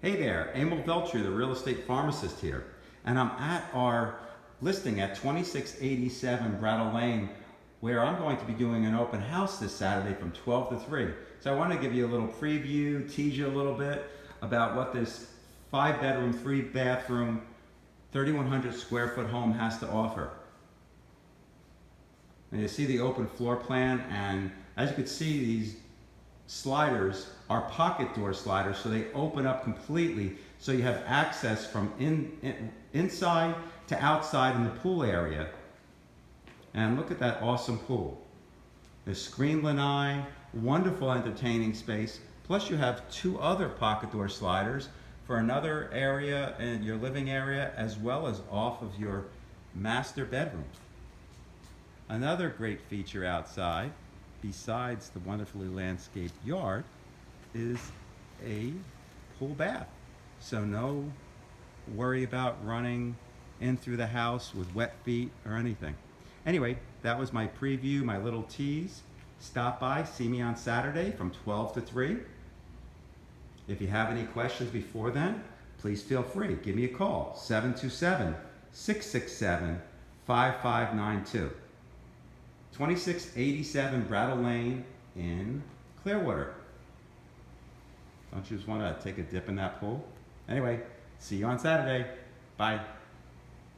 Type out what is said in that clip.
Hey there, Emil Veltre, the real estate pharmacist here, and I'm at our listing at 2687 Brattle Lane, where I'm going to be doing an open house this Saturday from 12 to 3. So I want to give you a little preview, tease you a little bit about what this 5-bedroom, 3-bathroom, 3,100 square foot home has to offer. And you see the open floor plan, and as you can see, these sliders are pocket door sliders, so they open up completely, so you have access from inside to outside in the pool area. And look at that awesome pool. There's screen lanai, wonderful entertaining space, plus you have 2 other pocket door sliders for another area in your living area, as well as off of your master bedroom. Another great feature outside, besides the wonderfully landscaped yard, is a pool bath. So no worry about running in through the house with wet feet or anything. Anyway, that was my preview, my little tease. Stop by, see me on Saturday from 12 to 3. If you have any questions before then, please feel free. Give me a call, 727-667-5592. 2687 Brattle Lane in Clearwater. Don't you just want to take a dip in that pool? Anyway, see you on Saturday. Bye.